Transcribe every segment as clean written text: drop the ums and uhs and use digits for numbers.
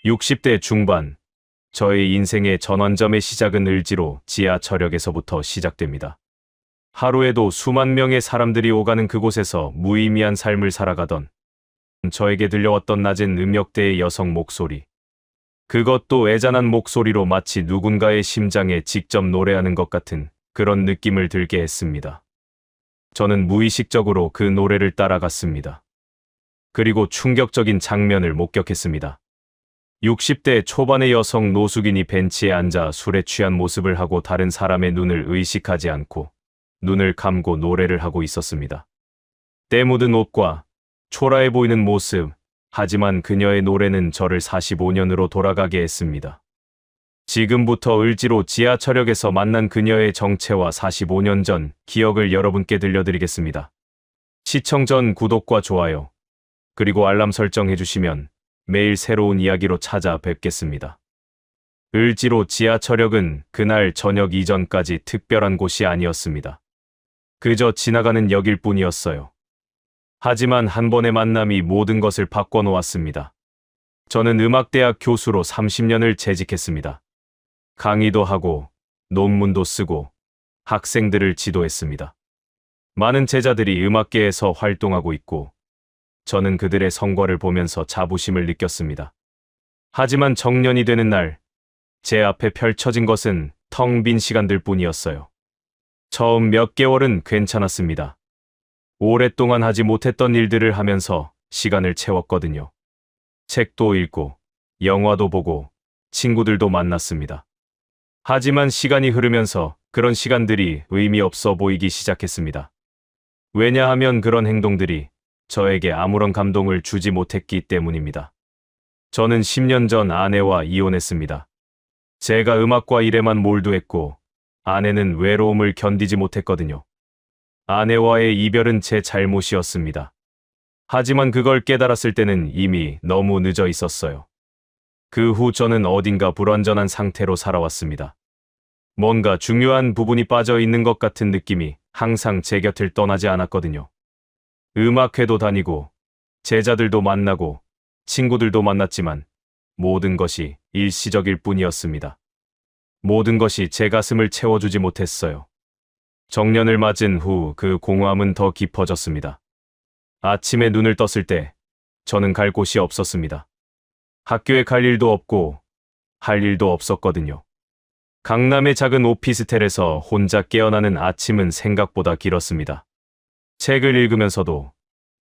60대 중반, 저의 인생의 전환점의 시작은 을지로 지하철역에서부터 시작됩니다. 하루에도 수만 명의 사람들이 오가는 그곳에서 무의미한 삶을 살아가던 저에게 들려왔던 낮은 음역대의 여성 목소리. 그것도 애잔한 목소리로 마치 누군가의 심장에 직접 노래하는 것 같은 그런 느낌을 들게 했습니다. 저는 무의식적으로 그 노래를 따라갔습니다. 그리고 충격적인 장면을 목격했습니다. 60대 초반의 여성 노숙인이 벤치에 앉아 술에 취한 모습을 하고 다른 사람의 눈을 의식하지 않고 눈을 감고 노래를 하고 있었습니다. 때 묻은 옷과 초라해 보이는 모습, 하지만 그녀의 노래는 저를 45년으로 돌아가게 했습니다. 지금부터 을지로 지하철역에서 만난 그녀의 정체와 45년 전 기억을 여러분께 들려드리겠습니다. 시청 전 구독과 좋아요, 그리고 알람 설정해주시면 매일 새로운 이야기로 찾아뵙겠습니다. 을지로 지하철역은 그날 저녁 이전까지 특별한 곳이 아니었습니다. 그저 지나가는 역일 뿐이었어요. 하지만 한 번의 만남이 모든 것을 바꿔놓았습니다. 저는 음악대학 교수로 30년을 재직했습니다. 강의도 하고 논문도 쓰고 학생들을 지도했습니다. 많은 제자들이 음악계에서 활동하고 있고 저는 그들의 성과를 보면서 자부심을 느꼈습니다. 하지만 정년이 되는 날, 제 앞에 펼쳐진 것은 텅 빈 시간들 뿐이었어요. 처음 몇 개월은 괜찮았습니다. 오랫동안 하지 못했던 일들을 하면서 시간을 채웠거든요. 책도 읽고, 영화도 보고, 친구들도 만났습니다. 하지만 시간이 흐르면서 그런 시간들이 의미 없어 보이기 시작했습니다. 왜냐하면 그런 행동들이 저에게 아무런 감동을 주지 못했기 때문입니다. 저는 10년 전 아내와 이혼했습니다. 제가 음악과 일에만 몰두했고 아내는 외로움을 견디지 못했거든요. 아내와의 이별은 제 잘못이었습니다. 하지만 그걸 깨달았을 때는 이미 너무 늦어 있었어요. 그 후 저는 어딘가 불완전한 상태로 살아왔습니다. 뭔가 중요한 부분이 빠져 있는 것 같은 느낌이 항상 제 곁을 떠나지 않았거든요. 음악회도 다니고 제자들도 만나고 친구들도 만났지만 모든 것이 일시적일 뿐이었습니다. 모든 것이 제 가슴을 채워주지 못했어요. 정년을 맞은 후 그 공허함은 더 깊어졌습니다. 아침에 눈을 떴을 때 저는 갈 곳이 없었습니다. 학교에 갈 일도 없고 할 일도 없었거든요. 강남의 작은 오피스텔에서 혼자 깨어나는 아침은 생각보다 길었습니다. 책을 읽으면서도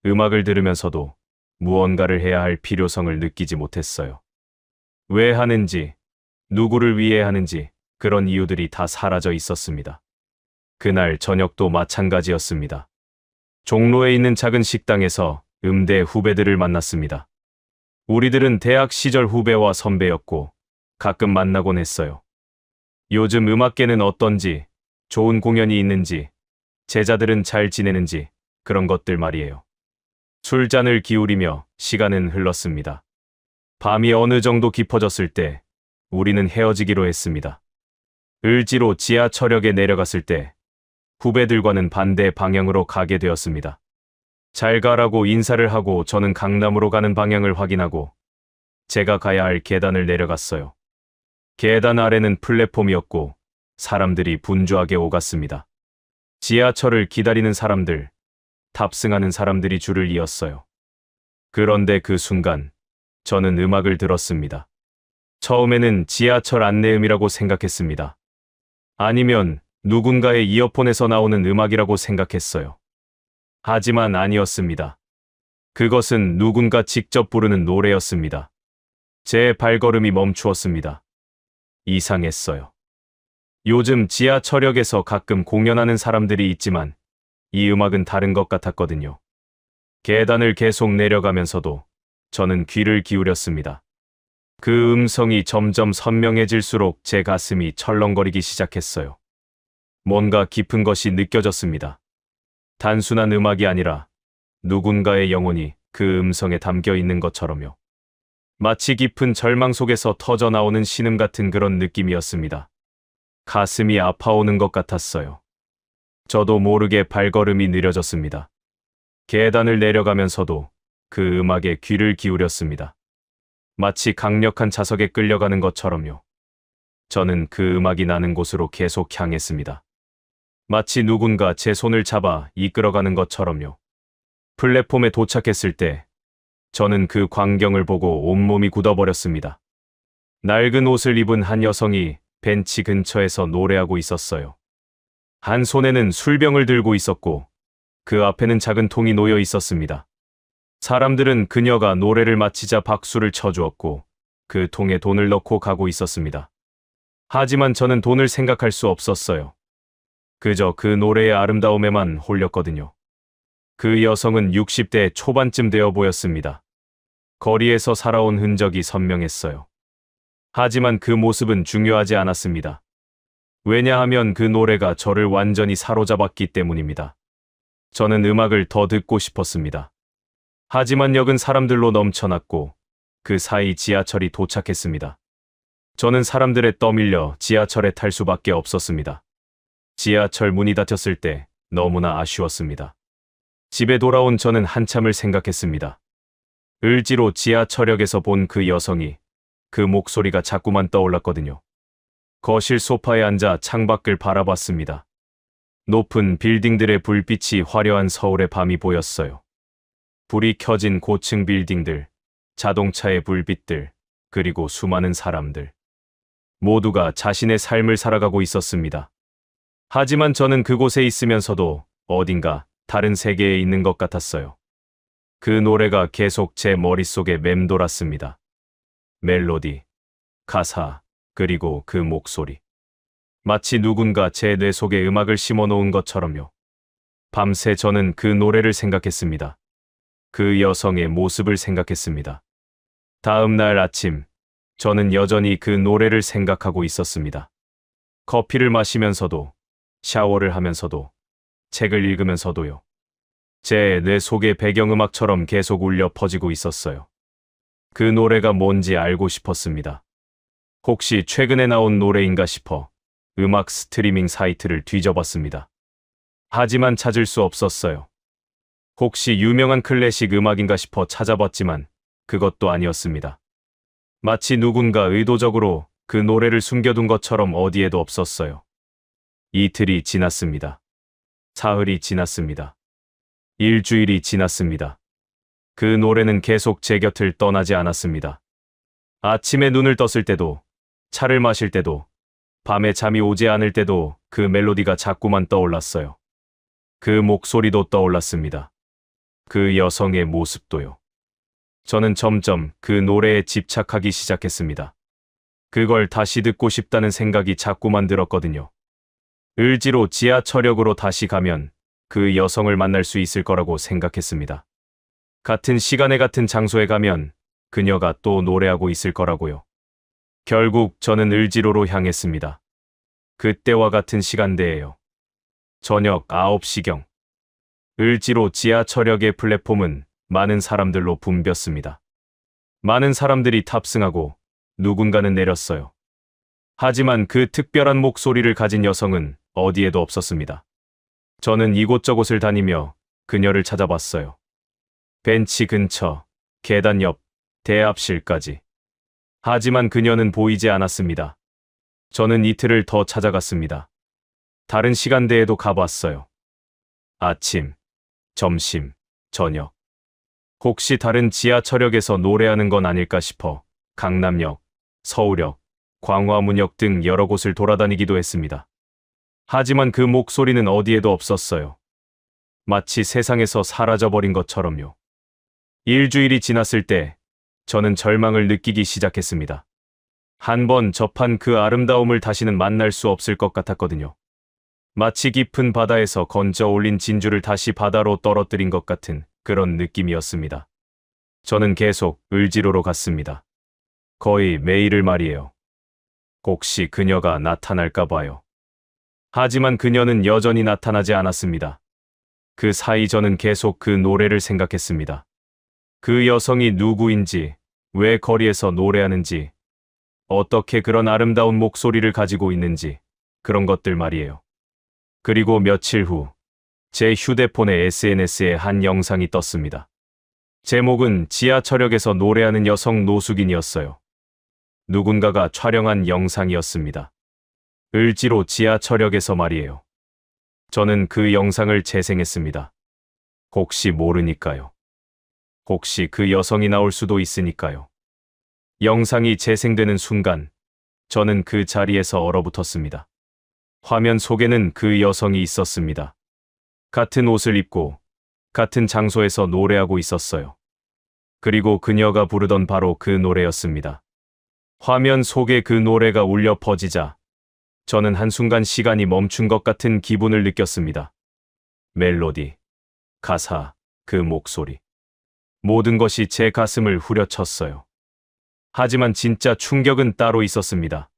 음악을 들으면서도 무언가를 해야 할 필요성을 느끼지 못했어요. 왜 하는지, 누구를 위해 하는지 그런 이유들이 다 사라져 있었습니다. 그날 저녁도 마찬가지였습니다. 종로에 있는 작은 식당에서 음대 후배들을 만났습니다. 우리들은 대학 시절 후배와 선배였고 가끔 만나곤 했어요. 요즘 음악계는 어떤지, 좋은 공연이 있는지, 제자들은 잘 지내는지 그런 것들 말이에요. 술잔을 기울이며 시간은 흘렀습니다. 밤이 어느 정도 깊어졌을 때 우리는 헤어지기로 했습니다. 을지로 지하철역에 내려갔을 때 후배들과는 반대 방향으로 가게 되었습니다. 잘 가라고 인사를 하고 저는 강남으로 가는 방향을 확인하고 제가 가야 할 계단을 내려갔어요. 계단 아래는 플랫폼이었고 사람들이 분주하게 오갔습니다. 지하철을 기다리는 사람들, 탑승하는 사람들이 줄을 이었어요. 그런데 그 순간 저는 음악을 들었습니다. 처음에는 지하철 안내음이라고 생각했습니다. 아니면 누군가의 이어폰에서 나오는 음악이라고 생각했어요. 하지만 아니었습니다. 그것은 누군가 직접 부르는 노래였습니다. 제 발걸음이 멈추었습니다. 이상했어요. 요즘 지하철역에서 가끔 공연하는 사람들이 있지만 이 음악은 다른 것 같았거든요. 계단을 계속 내려가면서도 저는 귀를 기울였습니다. 그 음성이 점점 선명해질수록 제 가슴이 철렁거리기 시작했어요. 뭔가 깊은 것이 느껴졌습니다. 단순한 음악이 아니라 누군가의 영혼이 그 음성에 담겨 있는 것처럼요. 마치 깊은 절망 속에서 터져 나오는 신음 같은 그런 느낌이었습니다. 가슴이 아파오는 것 같았어요. 저도 모르게 발걸음이 느려졌습니다. 계단을 내려가면서도 그 음악에 귀를 기울였습니다. 마치 강력한 자석에 끌려가는 것처럼요. 저는 그 음악이 나는 곳으로 계속 향했습니다. 마치 누군가 제 손을 잡아 이끌어가는 것처럼요. 플랫폼에 도착했을 때 저는 그 광경을 보고 온몸이 굳어버렸습니다. 낡은 옷을 입은 한 여성이 벤치 근처에서 노래하고 있었어요. 한 손에는 술병을 들고 있었고 그 앞에는 작은 통이 놓여 있었습니다. 사람들은 그녀가 노래를 마치자 박수를 쳐주었고 그 통에 돈을 넣고 가고 있었습니다. 하지만 저는 돈을 생각할 수 없었어요. 그저 그 노래의 아름다움에만 홀렸거든요. 그 여성은 60대 초반쯤 되어 보였습니다. 거리에서 살아온 흔적이 선명했어요. 하지만 그 모습은 중요하지 않았습니다. 왜냐하면 그 노래가 저를 완전히 사로잡았기 때문입니다. 저는 음악을 더 듣고 싶었습니다. 하지만 역은 사람들로 넘쳐났고 그 사이 지하철이 도착했습니다. 저는 사람들에 떠밀려 지하철에 탈 수밖에 없었습니다. 지하철 문이 닫혔을 때 너무나 아쉬웠습니다. 집에 돌아온 저는 한참을 생각했습니다. 을지로 지하철역에서 본 그 여성이, 그 목소리가 자꾸만 떠올랐거든요. 거실 소파에 앉아 창밖을 바라봤습니다. 높은 빌딩들의 불빛이 화려한 서울의 밤이 보였어요. 불이 켜진 고층 빌딩들, 자동차의 불빛들, 그리고 수많은 사람들. 모두가 자신의 삶을 살아가고 있었습니다. 하지만 저는 그곳에 있으면서도 어딘가 다른 세계에 있는 것 같았어요. 그 노래가 계속 제 머릿속에 맴돌았습니다. 멜로디, 가사, 그리고 그 목소리. 마치 누군가 제 뇌 속에 음악을 심어놓은 것처럼요. 밤새 저는 그 노래를 생각했습니다. 그 여성의 모습을 생각했습니다. 다음 날 아침, 저는 여전히 그 노래를 생각하고 있었습니다. 커피를 마시면서도, 샤워를 하면서도, 책을 읽으면서도요. 제 뇌 속의 배경음악처럼 계속 울려 퍼지고 있었어요. 그 노래가 뭔지 알고 싶었습니다. 혹시 최근에 나온 노래인가 싶어 음악 스트리밍 사이트를 뒤져봤습니다. 하지만 찾을 수 없었어요. 혹시 유명한 클래식 음악인가 싶어 찾아봤지만 그것도 아니었습니다. 마치 누군가 의도적으로 그 노래를 숨겨둔 것처럼 어디에도 없었어요. 이틀이 지났습니다. 사흘이 지났습니다. 일주일이 지났습니다. 그 노래는 계속 제 곁을 떠나지 않았습니다. 아침에 눈을 떴을 때도, 차를 마실 때도, 밤에 잠이 오지 않을 때도 그 멜로디가 자꾸만 떠올랐어요. 그 목소리도 떠올랐습니다. 그 여성의 모습도요. 저는 점점 그 노래에 집착하기 시작했습니다. 그걸 다시 듣고 싶다는 생각이 자꾸만 들었거든요. 을지로 지하철역으로 다시 가면 그 여성을 만날 수 있을 거라고 생각했습니다. 같은 시간에 같은 장소에 가면 그녀가 또 노래하고 있을 거라고요. 결국 저는 을지로로 향했습니다. 그때와 같은 시간대예요. 저녁 9시경. 을지로 지하철역의 플랫폼은 많은 사람들로 붐볐습니다. 많은 사람들이 탑승하고 누군가는 내렸어요. 하지만 그 특별한 목소리를 가진 여성은 어디에도 없었습니다. 저는 이곳저곳을 다니며 그녀를 찾아봤어요. 벤치 근처, 계단 옆, 대합실까지. 하지만 그녀는 보이지 않았습니다. 저는 이틀을 더 찾아갔습니다. 다른 시간대에도 가봤어요. 아침, 점심, 저녁. 혹시 다른 지하철역에서 노래하는 건 아닐까 싶어 강남역, 서울역, 광화문역 등 여러 곳을 돌아다니기도 했습니다. 하지만 그 목소리는 어디에도 없었어요. 마치 세상에서 사라져버린 것처럼요. 일주일이 지났을 때 저는 절망을 느끼기 시작했습니다. 한 번 접한 그 아름다움을 다시는 만날 수 없을 것 같았거든요. 마치 깊은 바다에서 건져 올린 진주를 다시 바다로 떨어뜨린 것 같은 그런 느낌이었습니다. 저는 계속 을지로로 갔습니다. 거의 매일을 말이에요. 혹시 그녀가 나타날까 봐요. 하지만 그녀는 여전히 나타나지 않았습니다. 그 사이 저는 계속 그 노래를 생각했습니다. 그 여성이 누구인지, 왜 거리에서 노래하는지, 어떻게 그런 아름다운 목소리를 가지고 있는지, 그런 것들 말이에요. 그리고 며칠 후, 제 휴대폰의 SNS에 한 영상이 떴습니다. 제목은 지하철역에서 노래하는 여성 노숙인이었어요. 누군가가 촬영한 영상이었습니다. 을지로 지하철역에서 말이에요. 저는 그 영상을 재생했습니다. 혹시 모르니까요. 혹시 그 여성이 나올 수도 있으니까요. 영상이 재생되는 순간 저는 그 자리에서 얼어붙었습니다. 화면 속에는 그 여성이 있었습니다. 같은 옷을 입고 같은 장소에서 노래하고 있었어요. 그리고 그녀가 부르던 바로 그 노래였습니다. 화면 속에 그 노래가 울려 퍼지자 저는 한순간 시간이 멈춘 것 같은 기분을 느꼈습니다. 멜로디, 가사, 그 목소리. 모든 것이 제 가슴을 후려쳤어요. 하지만 진짜 충격은 따로 있었습니다.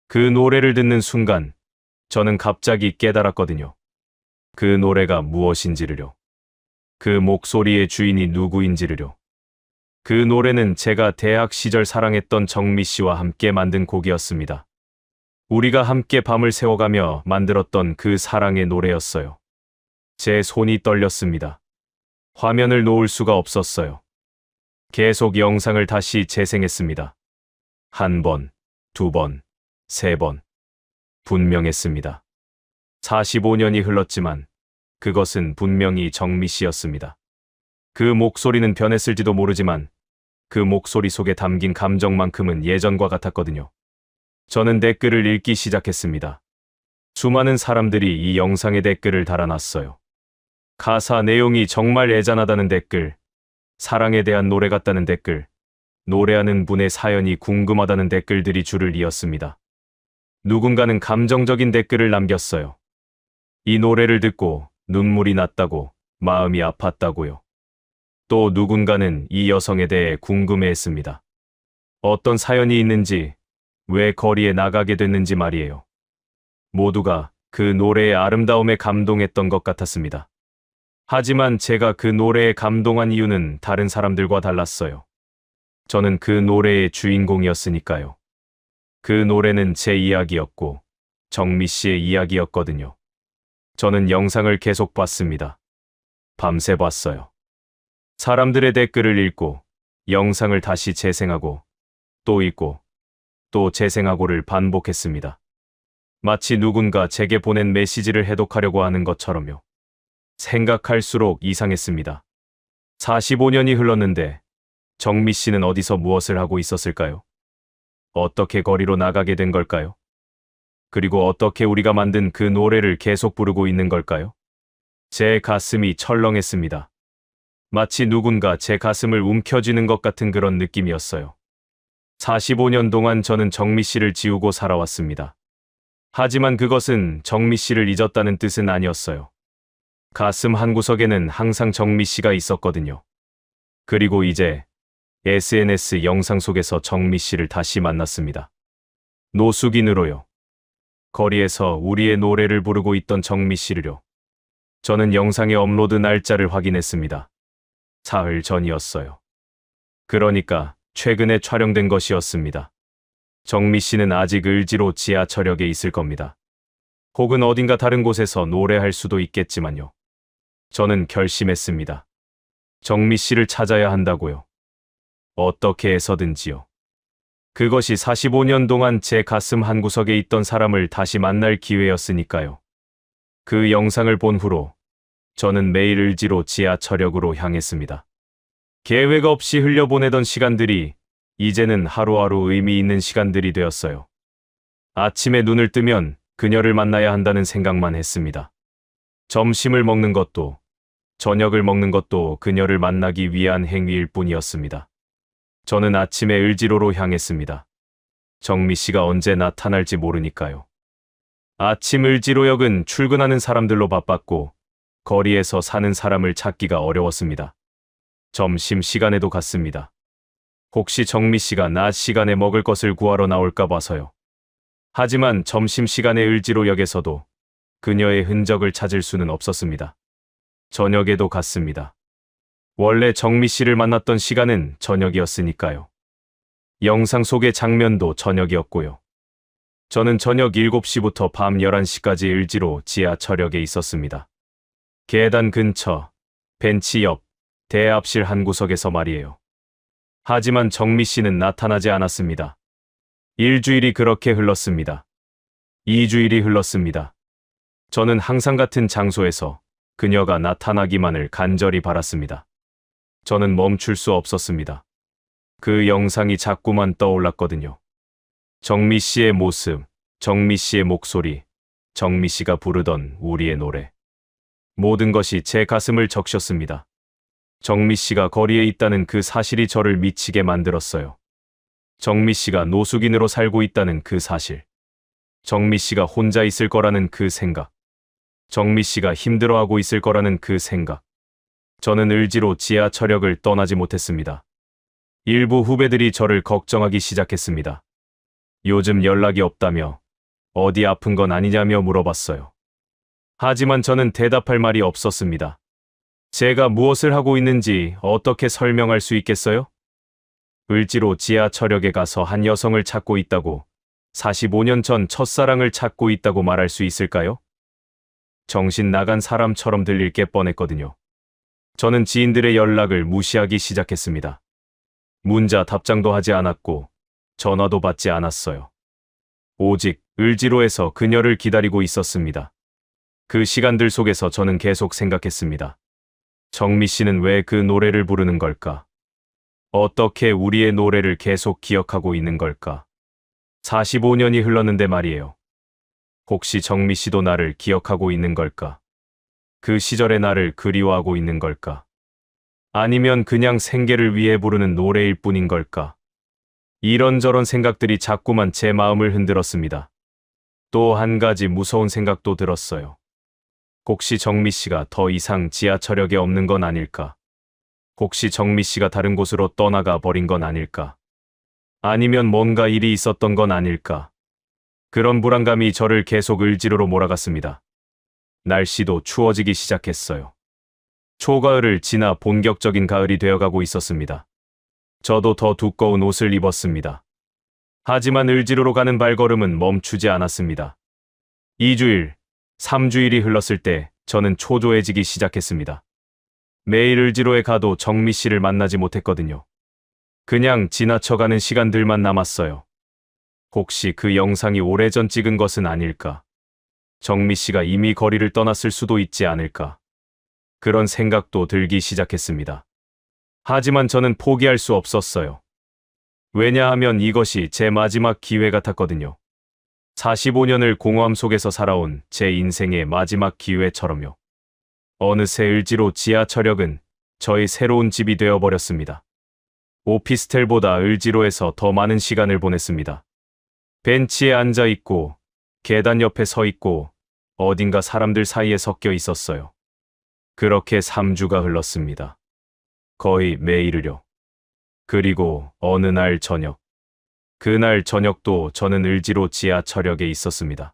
그 노래를 듣는 순간 저는 갑자기 깨달았거든요. 그 노래가 무엇인지를요. 그 목소리의 주인이 누구인지를요. 그 노래는 제가 대학 시절 사랑했던 정미 씨와 함께 만든 곡이었습니다. 우리가 함께 밤을 새워가며 만들었던 그 사랑의 노래였어요. 제 손이 떨렸습니다. 화면을 놓을 수가 없었어요. 계속 영상을 다시 재생했습니다. 한 번, 두 번, 세 번. 분명했습니다. 45년이 흘렀지만 그것은 분명히 정미 씨였습니다. 그 목소리는 변했을지도 모르지만 그 목소리 속에 담긴 감정만큼은 예전과 같았거든요. 저는 댓글을 읽기 시작했습니다. 수많은 사람들이 이 영상에 댓글을 달아놨어요. 가사 내용이 정말 애잔하다는 댓글, 사랑에 대한 노래 같다는 댓글, 노래하는 분의 사연이 궁금하다는 댓글들이 줄을 이었습니다. 누군가는 감정적인 댓글을 남겼어요. 이 노래를 듣고 눈물이 났다고, 마음이 아팠다고요. 또 누군가는 이 여성에 대해 궁금해했습니다. 어떤 사연이 있는지, 왜 거리에 나가게 됐는지 말이에요. 모두가 그 노래의 아름다움에 감동했던 것 같았습니다. 하지만 제가 그 노래에 감동한 이유는 다른 사람들과 달랐어요. 저는 그 노래의 주인공이었으니까요. 그 노래는 제 이야기였고 정미 씨의 이야기였거든요. 저는 영상을 계속 봤습니다. 밤새 봤어요. 사람들의 댓글을 읽고 영상을 다시 재생하고 또 읽고 또 재생하고를 반복했습니다. 마치 누군가 제게 보낸 메시지를 해독하려고 하는 것처럼요. 생각할수록 이상했습니다. 45년이 흘렀는데 정미 씨는 어디서 무엇을 하고 있었을까요? 어떻게 거리로 나가게 된 걸까요? 그리고 어떻게 우리가 만든 그 노래를 계속 부르고 있는 걸까요? 제 가슴이 철렁했습니다. 마치 누군가 제 가슴을 움켜쥐는 것 같은 그런 느낌이었어요. 45년 동안 저는 정미 씨를 지우고 살아왔습니다. 하지만 그것은 정미 씨를 잊었다는 뜻은 아니었어요. 가슴 한구석에는 항상 정미 씨가 있었거든요. 그리고 이제 SNS 영상 속에서 정미 씨를 다시 만났습니다. 노숙인으로요. 거리에서 우리의 노래를 부르고 있던 정미 씨를요. 저는 영상의 업로드 날짜를 확인했습니다. 사흘 전이었어요. 그러니까 최근에 촬영된 것이었습니다. 정미 씨는 아직 을지로 지하철역에 있을 겁니다. 혹은 어딘가 다른 곳에서 노래할 수도 있겠지만요. 저는 결심했습니다. 정미 씨를 찾아야 한다고요. 어떻게 해서든지요. 그것이 45년 동안 제 가슴 한구석에 있던 사람을 다시 만날 기회였으니까요. 그 영상을 본 후로 저는 매일 을지로 지하철역으로 향했습니다. 계획 없이 흘려보내던 시간들이 이제는 하루하루 의미 있는 시간들이 되었어요. 아침에 눈을 뜨면 그녀를 만나야 한다는 생각만 했습니다. 점심을 먹는 것도, 저녁을 먹는 것도 그녀를 만나기 위한 행위일 뿐이었습니다. 저는 아침에 을지로로 향했습니다. 정미 씨가 언제 나타날지 모르니까요. 아침 을지로역은 출근하는 사람들로 바빴고 거리에서 사는 사람을 찾기가 어려웠습니다. 점심 시간에도 갔습니다. 혹시 정미 씨가 낮 시간에 먹을 것을 구하러 나올까 봐서요. 하지만 점심시간에 을지로역에서도 그녀의 흔적을 찾을 수는 없었습니다. 저녁에도 갔습니다. 원래 정미 씨를 만났던 시간은 저녁이었으니까요. 영상 속의 장면도 저녁이었고요. 저는 저녁 7시부터 밤 11시까지 을지로 지하철역에 있었습니다. 계단 근처, 벤치 옆, 대합실 한 구석에서 말이에요. 하지만 정미 씨는 나타나지 않았습니다. 일주일이 그렇게 흘렀습니다. 2주일이 흘렀습니다. 저는 항상 같은 장소에서 그녀가 나타나기만을 간절히 바랐습니다. 저는 멈출 수 없었습니다. 그 영상이 자꾸만 떠올랐거든요. 정미 씨의 모습, 정미 씨의 목소리, 정미 씨가 부르던 우리의 노래. 모든 것이 제 가슴을 적셨습니다. 정미 씨가 거리에 있다는 그 사실이 저를 미치게 만들었어요. 정미 씨가 노숙인으로 살고 있다는 그 사실. 정미 씨가 혼자 있을 거라는 그 생각. 정미 씨가 힘들어하고 있을 거라는 그 생각. 저는 을지로 지하철역을 떠나지 못했습니다. 일부 후배들이 저를 걱정하기 시작했습니다. 요즘 연락이 없다며, 어디 아픈 건 아니냐며 물어봤어요. 하지만 저는 대답할 말이 없었습니다. 제가 무엇을 하고 있는지 어떻게 설명할 수 있겠어요? 을지로 지하철역에 가서 한 여성을 찾고 있다고, 45년 전 첫사랑을 찾고 있다고 말할 수 있을까요? 정신 나간 사람처럼 들릴 게 뻔했거든요. 저는 지인들의 연락을 무시하기 시작했습니다. 문자 답장도 하지 않았고 전화도 받지 않았어요. 오직 을지로에서 그녀를 기다리고 있었습니다. 그 시간들 속에서 저는 계속 생각했습니다. 정미 씨는 왜 그 노래를 부르는 걸까? 어떻게 우리의 노래를 계속 기억하고 있는 걸까? 45년이 흘렀는데 말이에요. 혹시 정미 씨도 나를 기억하고 있는 걸까? 그 시절의 나를 그리워하고 있는 걸까? 아니면 그냥 생계를 위해 부르는 노래일 뿐인 걸까? 이런저런 생각들이 자꾸만 제 마음을 흔들었습니다. 또 한 가지 무서운 생각도 들었어요. 혹시 정미 씨가 더 이상 지하철역에 없는 건 아닐까? 혹시 정미 씨가 다른 곳으로 떠나가 버린 건 아닐까? 아니면 뭔가 일이 있었던 건 아닐까? 그런 불안감이 저를 계속 을지로로 몰아갔습니다. 날씨도 추워지기 시작했어요. 초가을을 지나 본격적인 가을이 되어가고 있었습니다. 저도 더 두꺼운 옷을 입었습니다. 하지만 을지로로 가는 발걸음은 멈추지 않았습니다. 2주일, 3주일이 흘렀을 때 저는 초조해지기 시작했습니다. 매일 을지로에 가도 정미 씨를 만나지 못했거든요. 그냥 지나쳐가는 시간들만 남았어요. 혹시 그 영상이 오래전 찍은 것은 아닐까? 정미 씨가 이미 거리를 떠났을 수도 있지 않을까? 그런 생각도 들기 시작했습니다. 하지만 저는 포기할 수 없었어요. 왜냐하면 이것이 제 마지막 기회 같았거든요. 45년을 공허함 속에서 살아온 제 인생의 마지막 기회처럼요. 어느새 을지로 지하철역은 저의 새로운 집이 되어버렸습니다. 오피스텔보다 을지로에서 더 많은 시간을 보냈습니다. 벤치에 앉아 있고, 계단 옆에 서 있고, 어딘가 사람들 사이에 섞여 있었어요. 그렇게 3주가 흘렀습니다. 거의 매일을요. 그리고 어느 날 저녁. 그날 저녁도 저는 을지로 지하철역에 있었습니다.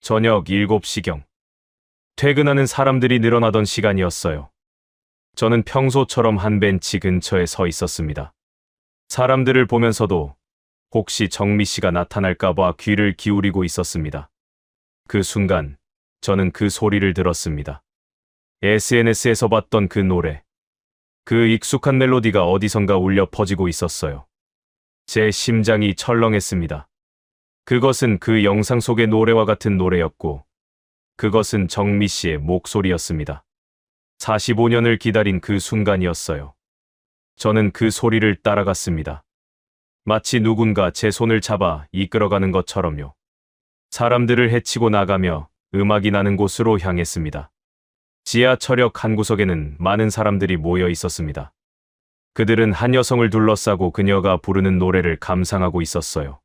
저녁 7시경. 퇴근하는 사람들이 늘어나던 시간이었어요. 저는 평소처럼 한 벤치 근처에 서 있었습니다. 사람들을 보면서도 혹시 정미 씨가 나타날까봐 귀를 기울이고 있었습니다. 그 순간 저는 그 소리를 들었습니다. SNS에서 봤던 그 노래. 그 익숙한 멜로디가 어디선가 울려 퍼지고 있었어요. 제 심장이 철렁했습니다. 그것은 그 영상 속의 노래와 같은 노래였고, 그것은 정미 씨의 목소리였습니다. 45년을 기다린 그 순간이었어요. 저는 그 소리를 따라갔습니다. 마치 누군가 제 손을 잡아 이끌어가는 것처럼요. 사람들을 헤치고 나가며 음악이 나는 곳으로 향했습니다. 지하철역 한 구석에는 많은 사람들이 모여 있었습니다. 그들은 한 여성을 둘러싸고 그녀가 부르는 노래를 감상하고 있었어요.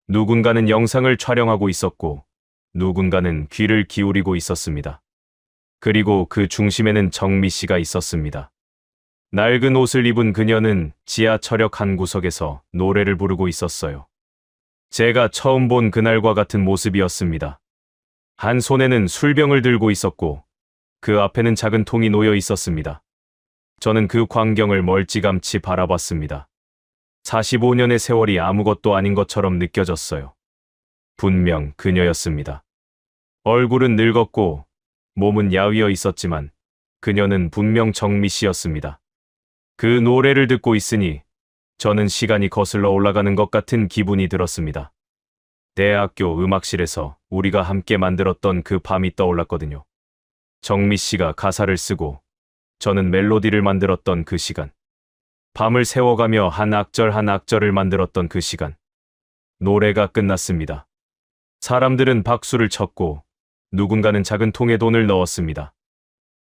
누군가는 영상을 촬영하고 있었고, 누군가는 귀를 기울이고 있었습니다. 그리고 그 중심에는 정미 씨가 있었습니다. 낡은 옷을 입은 그녀는 지하철역 한 구석에서 노래를 부르고 있었어요. 제가 처음 본 그날과 같은 모습이었습니다. 한 손에는 술병을 들고 있었고, 그 앞에는 작은 통이 놓여 있었습니다. 저는 그 광경을 멀찌감치 바라봤습니다. 45년의 세월이 아무것도 아닌 것처럼 느껴졌어요. 분명 그녀였습니다. 얼굴은 늙었고 몸은 야위어 있었지만 그녀는 분명 정미 씨였습니다. 그 노래를 듣고 있으니 저는 시간이 거슬러 올라가는 것 같은 기분이 들었습니다. 대학교 음악실에서 우리가 함께 만들었던 그 밤이 떠올랐거든요. 정미 씨가 가사를 쓰고 저는 멜로디를 만들었던 그 시간. 밤을 새워가며 한 악절 한 악절을 만들었던 그 시간. 노래가 끝났습니다. 사람들은 박수를 쳤고 누군가는 작은 통에 돈을 넣었습니다.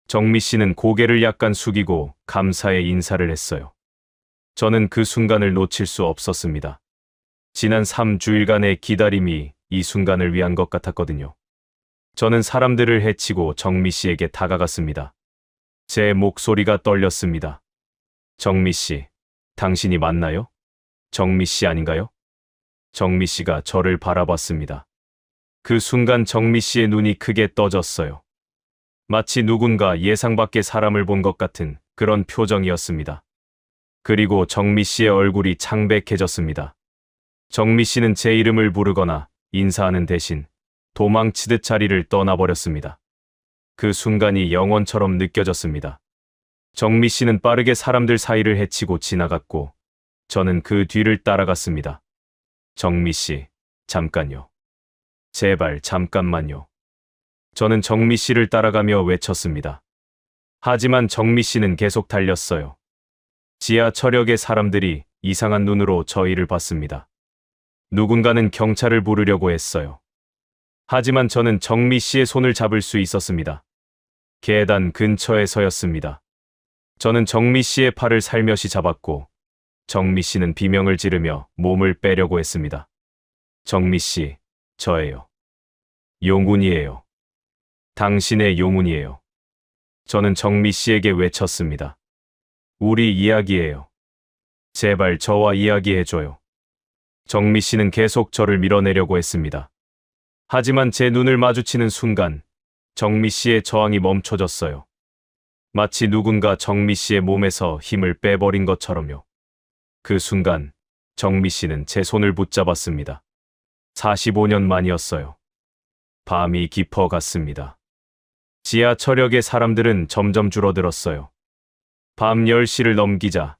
정미 씨는 고개를 약간 숙이고 감사의 인사를 했어요. 저는 그 순간을 놓칠 수 없었습니다. 지난 3주일간의 기다림이 이 순간을 위한 것 같았거든요. 저는 사람들을 해치고 정미 씨에게 다가갔습니다. 제 목소리가 떨렸습니다. 정미 씨, 당신이 맞나요? 정미 씨 아닌가요? 정미 씨가 저를 바라봤습니다. 그 순간 정미 씨의 눈이 크게 떠졌어요. 마치 누군가 예상 밖의 사람을 본 것 같은 그런 표정이었습니다. 그리고 정미 씨의 얼굴이 창백해졌습니다. 정미 씨는 제 이름을 부르거나 인사하는 대신 도망치듯 자리를 떠나버렸습니다. 그 순간이 영원처럼 느껴졌습니다. 정미 씨는 빠르게 사람들 사이를 헤치고 지나갔고 저는 그 뒤를 따라갔습니다. 정미 씨, 잠깐요. 제발 잠깐만요. 저는 정미 씨를 따라가며 외쳤습니다. 하지만 정미 씨는 계속 달렸어요. 지하철역의 사람들이 이상한 눈으로 저희를 봤습니다. 누군가는 경찰을 부르려고 했어요. 하지만 저는 정미 씨의 손을 잡을 수 있었습니다. 계단 근처에 서였습니다. 저는 정미 씨의 팔을 살며시 잡았고 정미 씨는 비명을 지르며 몸을 빼려고 했습니다. 정미 씨, 저예요. 용훈이에요. 당신의 용훈이에요. 저는 정미 씨에게 외쳤습니다. 우리 이야기예요. 제발 저와 이야기해줘요. 정미 씨는 계속 저를 밀어내려고 했습니다. 하지만 제 눈을 마주치는 순간 정미 씨의 저항이 멈춰졌어요. 마치 누군가 정미 씨의 몸에서 힘을 빼버린 것처럼요. 그 순간 정미 씨는 제 손을 붙잡았습니다. 45년 만이었어요. 밤이 깊어갔습니다. 지하철역의 사람들은 점점 줄어들었어요. 밤 10시를 넘기자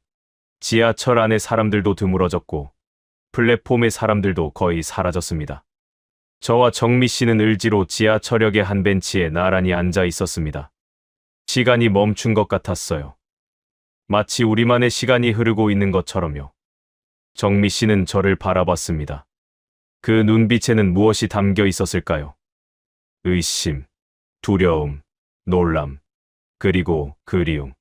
지하철 안의 사람들도 드물어졌고 플랫폼의 사람들도 거의 사라졌습니다. 저와 정미 씨는 을지로 지하철역의 한 벤치에 나란히 앉아 있었습니다. 시간이 멈춘 것 같았어요. 마치 우리만의 시간이 흐르고 있는 것처럼요. 정미 씨는 저를 바라봤습니다. 그 눈빛에는 무엇이 담겨 있었을까요? 의심, 두려움, 놀람, 그리고 그리움.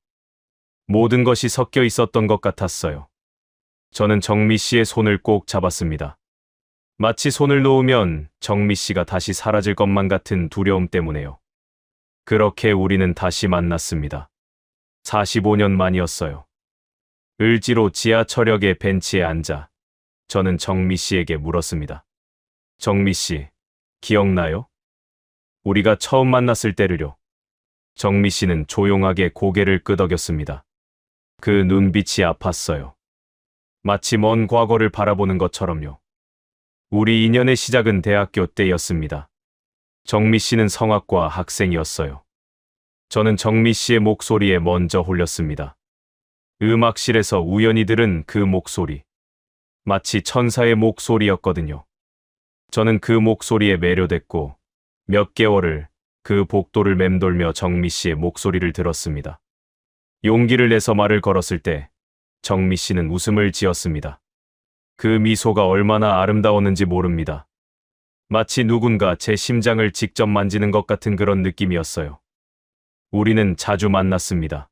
모든 것이 섞여 있었던 것 같았어요. 저는 정미 씨의 손을 꼭 잡았습니다. 마치 손을 놓으면 정미 씨가 다시 사라질 것만 같은 두려움 때문에요. 그렇게 우리는 다시 만났습니다. 45년 만이었어요. 을지로 지하철역의 벤치에 앉아 저는 정미 씨에게 물었습니다. 정미 씨, 기억나요? 우리가 처음 만났을 때를요. 정미 씨는 조용하게 고개를 끄덕였습니다. 그 눈빛이 아팠어요. 마치 먼 과거를 바라보는 것처럼요. 우리 인연의 시작은 대학교 때였습니다. 정미 씨는 성악과 학생이었어요. 저는 정미 씨의 목소리에 먼저 홀렸습니다. 음악실에서 우연히 들은 그 목소리. 마치 천사의 목소리였거든요. 저는 그 목소리에 매료됐고 몇 개월을 그 복도를 맴돌며 정미 씨의 목소리를 들었습니다. 용기를 내서 말을 걸었을 때 정미 씨는 웃음을 지었습니다. 그 미소가 얼마나 아름다웠는지 모릅니다. 마치 누군가 제 심장을 직접 만지는 것 같은 그런 느낌이었어요. 우리는 자주 만났습니다.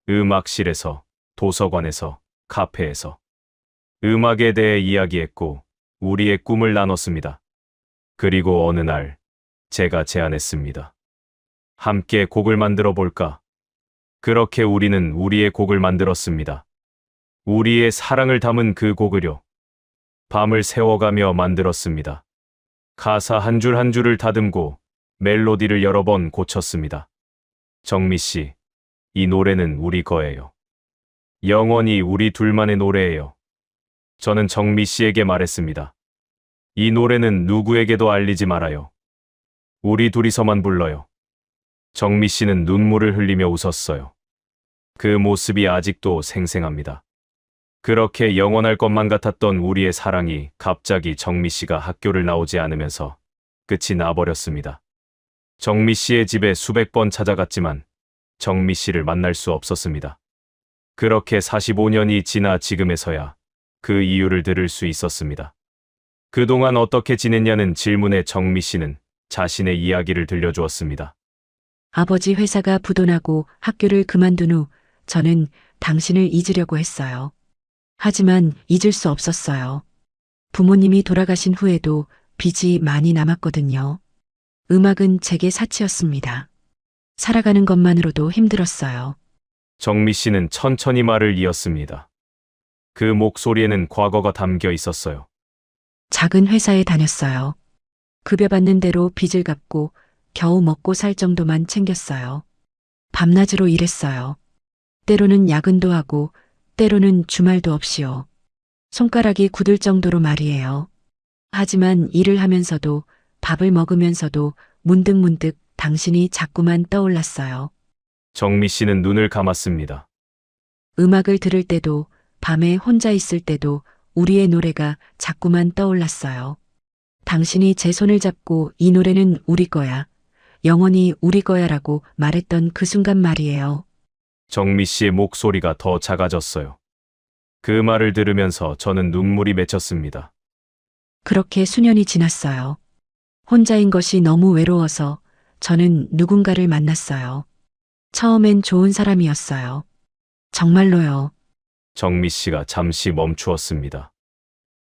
음악실에서, 도서관에서, 카페에서. 음악에 대해 이야기했고 우리의 꿈을 나눴습니다. 그리고 어느 날 제가 제안했습니다. 함께 곡을 만들어 볼까? 그렇게 우리는 우리의 곡을 만들었습니다. 우리의 사랑을 담은 그 곡을요. 밤을 새워가며 만들었습니다. 가사 한 줄 한 줄을 다듬고 멜로디를 여러 번 고쳤습니다. 정미 씨, 이 노래는 우리 거예요. 영원히 우리 둘만의 노래예요. 저는 정미 씨에게 말했습니다. 이 노래는 누구에게도 알리지 말아요. 우리 둘이서만 불러요. 정미 씨는 눈물을 흘리며 웃었어요. 그 모습이 아직도 생생합니다. 그렇게 영원할 것만 같았던 우리의 사랑이 갑자기 정미 씨가 학교를 나오지 않으면서 끝이 나버렸습니다. 정미 씨의 집에 수백 번 찾아갔지만 정미 씨를 만날 수 없었습니다. 그렇게 45년이 지나 지금에서야 그 이유를 들을 수 있었습니다. 그동안 어떻게 지냈냐는 질문에 정미 씨는 자신의 이야기를 들려주었습니다. 아버지 회사가 부도나고 학교를 그만둔 후 저는 당신을 잊으려고 했어요. 하지만 잊을 수 없었어요. 부모님이 돌아가신 후에도 빚이 많이 남았거든요. 음악은 제게 사치였습니다. 살아가는 것만으로도 힘들었어요. 정미 씨는 천천히 말을 이었습니다. 그 목소리에는 과거가 담겨 있었어요. 작은 회사에 다녔어요. 급여 받는 대로 빚을 갚고 겨우 먹고 살 정도만 챙겼어요. 밤낮으로 일했어요. 때로는 야근도 하고 때로는 주말도 없이요. 손가락이 굳을 정도로 말이에요. 하지만 일을 하면서도 밥을 먹으면서도 문득문득 당신이 자꾸만 떠올랐어요. 정미 씨는 눈을 감았습니다. 음악을 들을 때도 밤에 혼자 있을 때도 우리의 노래가 자꾸만 떠올랐어요. 당신이 제 손을 잡고 이 노래는 우리 거야. 영원히 우리 거야라고 말했던 그 순간 말이에요. 정미 씨의 목소리가 더 작아졌어요. 그 말을 들으면서 저는 눈물이 맺혔습니다. 그렇게 수년이 지났어요. 혼자인 것이 너무 외로워서 저는 누군가를 만났어요. 처음엔 좋은 사람이었어요. 정말로요. 정미 씨가 잠시 멈추었습니다.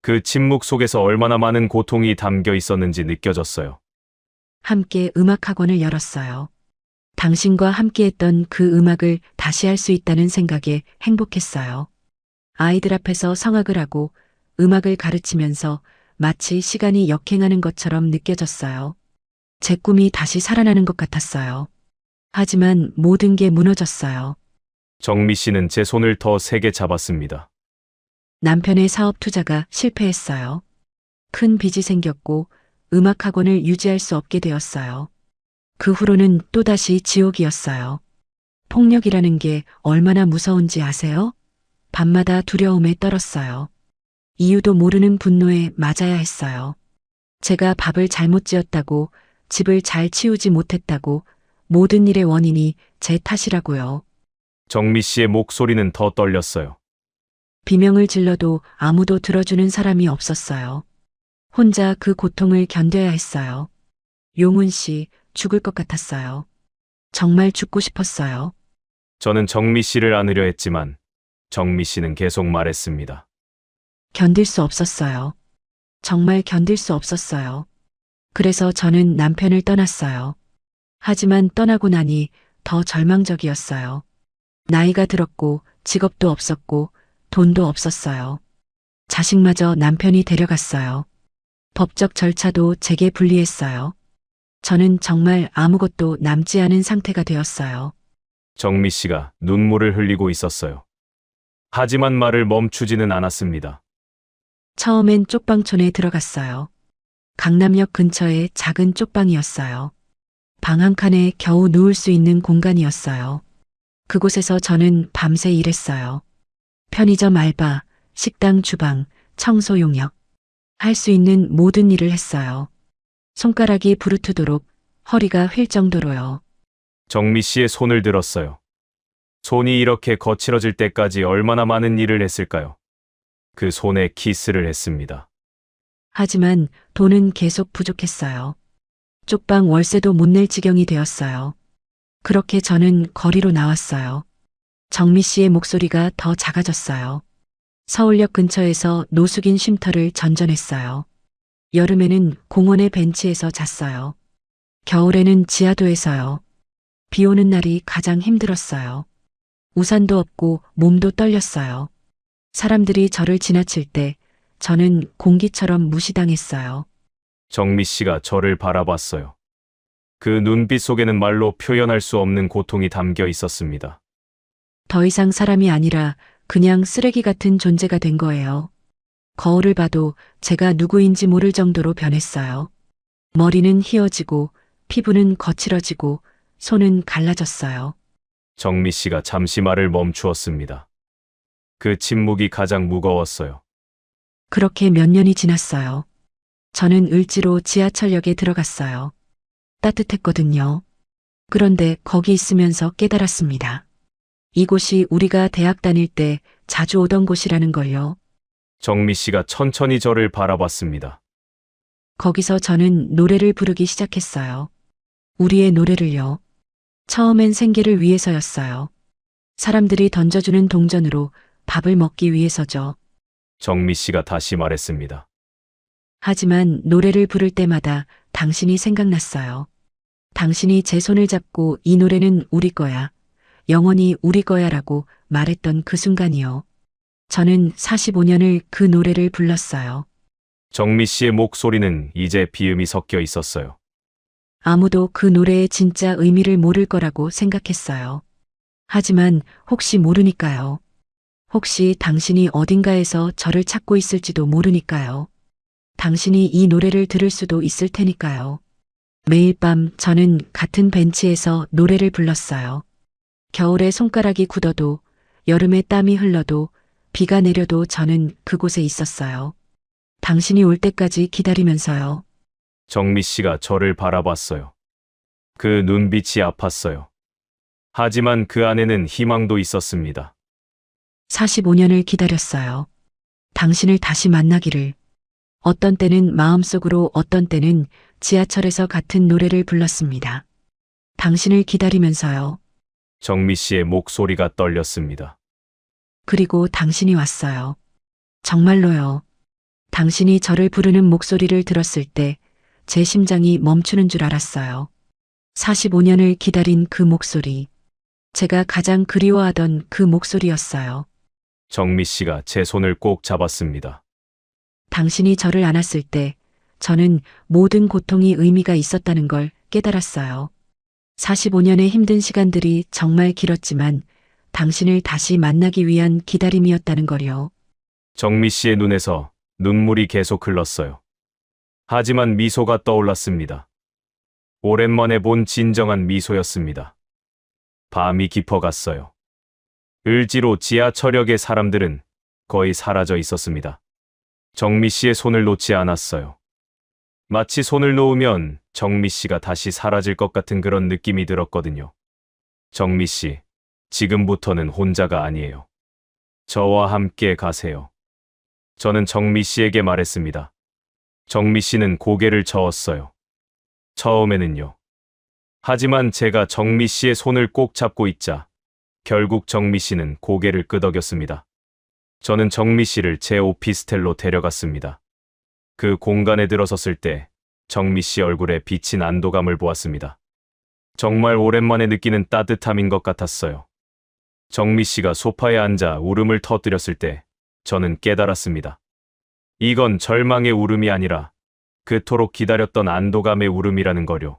그 침묵 속에서 얼마나 많은 고통이 담겨 있었는지 느껴졌어요. 함께 음악학원을 열었어요. 당신과 함께했던 그 음악을 다시 할 수 있다는 생각에 행복했어요. 아이들 앞에서 성악을 하고 음악을 가르치면서 마치 시간이 역행하는 것처럼 느껴졌어요. 제 꿈이 다시 살아나는 것 같았어요. 하지만 모든 게 무너졌어요. 정미 씨는 제 손을 더 세게 잡았습니다. 남편의 사업 투자가 실패했어요. 큰 빚이 생겼고 음악학원을 유지할 수 없게 되었어요. 그 후로는 또다시 지옥이었어요. 폭력이라는 게 얼마나 무서운지 아세요? 밤마다 두려움에 떨었어요. 이유도 모르는 분노에 맞아야 했어요. 제가 밥을 잘못 지었다고, 집을 잘 치우지 못했다고, 모든 일의 원인이 제 탓이라고요. 정미 씨의 목소리는 더 떨렸어요. 비명을 질러도 아무도 들어주는 사람이 없었어요. 혼자 그 고통을 견뎌야 했어요. 용훈 씨, 죽을 것 같았어요. 정말 죽고 싶었어요. 저는 정미 씨를 안으려 했지만 정미 씨는 계속 말했습니다. 견딜 수 없었어요. 정말 견딜 수 없었어요. 그래서 저는 남편을 떠났어요. 하지만 떠나고 나니 더 절망적이었어요. 나이가 들었고 직업도 없었고 돈도 없었어요. 자식마저 남편이 데려갔어요. 법적 절차도 제게 불리했어요. 저는 정말 아무것도 남지 않은 상태가 되었어요. 정미 씨가 눈물을 흘리고 있었어요. 하지만 말을 멈추지는 않았습니다. 처음엔 쪽방촌에 들어갔어요. 강남역 근처의 작은 쪽방이었어요. 방 한 칸에 겨우 누울 수 있는 공간이었어요. 그곳에서 저는 밤새 일했어요. 편의점 알바, 식당 주방, 청소 용역. 할 수 있는 모든 일을 했어요. 손가락이 부르트도록, 허리가 휠 정도로요. 정미 씨의 손을 들었어요. 손이 이렇게 거칠어질 때까지 얼마나 많은 일을 했을까요? 그 손에 키스를 했습니다. 하지만 돈은 계속 부족했어요. 쪽방 월세도 못 낼 지경이 되었어요. 그렇게 저는 거리로 나왔어요. 정미 씨의 목소리가 더 작아졌어요. 서울역 근처에서 노숙인 쉼터를 전전했어요. 여름에는 공원의 벤치에서 잤어요. 겨울에는 지하도에서요. 비 오는 날이 가장 힘들었어요. 우산도 없고 몸도 떨렸어요. 사람들이 저를 지나칠 때 저는 공기처럼 무시당했어요. 정미 씨가 저를 바라봤어요. 그 눈빛 속에는 말로 표현할 수 없는 고통이 담겨 있었습니다. 더 이상 사람이 아니라 그냥 쓰레기 같은 존재가 된 거예요. 거울을 봐도 제가 누구인지 모를 정도로 변했어요. 머리는 휘어지고 피부는 거칠어지고 손은 갈라졌어요. 정미 씨가 잠시 말을 멈추었습니다. 그 침묵이 가장 무거웠어요. 그렇게 몇 년이 지났어요. 저는 을지로 지하철역에 들어갔어요. 따뜻했거든요. 그런데 거기 있으면서 깨달았습니다. 이곳이 우리가 대학 다닐 때 자주 오던 곳이라는 걸요. 정미 씨가 천천히 저를 바라봤습니다. 거기서 저는 노래를 부르기 시작했어요. 우리의 노래를요. 처음엔 생계를 위해서였어요. 사람들이 던져주는 동전으로 밥을 먹기 위해서죠. 정미 씨가 다시 말했습니다. 하지만 노래를 부를 때마다 당신이 생각났어요. 당신이 제 손을 잡고 이 노래는 우리 거야. 영원히 우리 거야라고 말했던 그 순간이요. 저는 45년을 그 노래를 불렀어요. 정미 씨의 목소리는 이제 비음이 섞여 있었어요. 아무도 그 노래의 진짜 의미를 모를 거라고 생각했어요. 하지만 혹시 모르니까요. 혹시 당신이 어딘가에서 저를 찾고 있을지도 모르니까요. 당신이 이 노래를 들을 수도 있을 테니까요. 매일 밤 저는 같은 벤치에서 노래를 불렀어요. 겨울에 손가락이 굳어도, 여름에 땀이 흘러도, 비가 내려도 저는 그곳에 있었어요. 당신이 올 때까지 기다리면서요. 정미 씨가 저를 바라봤어요. 그 눈빛이 아팠어요. 하지만 그 안에는 희망도 있었습니다. 45년을 기다렸어요. 당신을 다시 만나기를. 어떤 때는 마음속으로, 어떤 때는 지하철에서 같은 노래를 불렀습니다. 당신을 기다리면서요. 정미 씨의 목소리가 떨렸습니다. 그리고 당신이 왔어요. 정말로요. 당신이 저를 부르는 목소리를 들었을 때 제 심장이 멈추는 줄 알았어요. 45년을 기다린 그 목소리. 제가 가장 그리워하던 그 목소리였어요. 정미 씨가 제 손을 꼭 잡았습니다. 당신이 저를 안았을 때 저는 모든 고통이 의미가 있었다는 걸 깨달았어요. 45년의 힘든 시간들이 정말 길었지만 당신을 다시 만나기 위한 기다림이었다는 걸요. 정미 씨의 눈에서 눈물이 계속 흘렀어요. 하지만 미소가 떠올랐습니다. 오랜만에 본 진정한 미소였습니다. 밤이 깊어갔어요. 을지로 지하철역의 사람들은 거의 사라져 있었습니다. 정미 씨의 손을 놓지 않았어요. 마치 손을 놓으면 정미 씨가 다시 사라질 것 같은 그런 느낌이 들었거든요. 정미 씨, 지금부터는 혼자가 아니에요. 저와 함께 가세요. 저는 정미 씨에게 말했습니다. 정미 씨는 고개를 저었어요. 처음에는요. 하지만 제가 정미 씨의 손을 꼭 잡고 있자 결국 정미 씨는 고개를 끄덕였습니다. 저는 정미 씨를 제 오피스텔로 데려갔습니다. 그 공간에 들어섰을 때 정미 씨 얼굴에 비친 안도감을 보았습니다. 정말 오랜만에 느끼는 따뜻함인 것 같았어요. 정미 씨가 소파에 앉아 울음을 터뜨렸을 때 저는 깨달았습니다. 이건 절망의 울음이 아니라 그토록 기다렸던 안도감의 울음이라는 거요.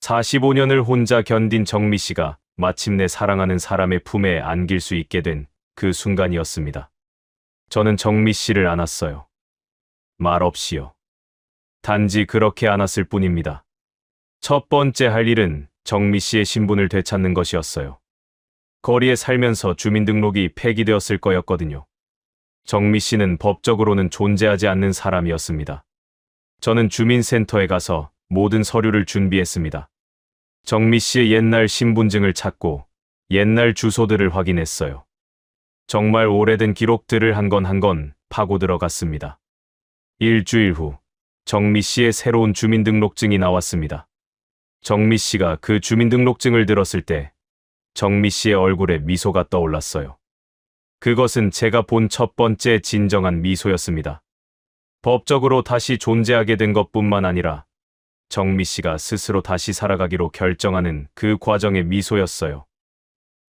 45년을 혼자 견딘 정미 씨가 마침내 사랑하는 사람의 품에 안길 수 있게 된 그 순간이었습니다. 저는 정미 씨를 안았어요. 말 없이요. 단지 그렇게 안았을 뿐입니다. 첫 번째 할 일은 정미 씨의 신분을 되찾는 것이었어요. 거리에 살면서 주민등록이 폐기되었을 거였거든요. 정미 씨는 법적으로는 존재하지 않는 사람이었습니다. 저는 주민센터에 가서 모든 서류를 준비했습니다. 정미 씨의 옛날 신분증을 찾고 옛날 주소들을 확인했어요. 정말 오래된 기록들을 한 건 한 건 파고 들어갔습니다. 일주일 후 정미 씨의 새로운 주민등록증이 나왔습니다. 정미 씨가 그 주민등록증을 들었을 때 정미 씨의 얼굴에 미소가 떠올랐어요. 그것은 제가 본 첫 번째 진정한 미소였습니다. 법적으로 다시 존재하게 된 것뿐만 아니라 정미 씨가 스스로 다시 살아가기로 결정하는 그 과정의 미소였어요.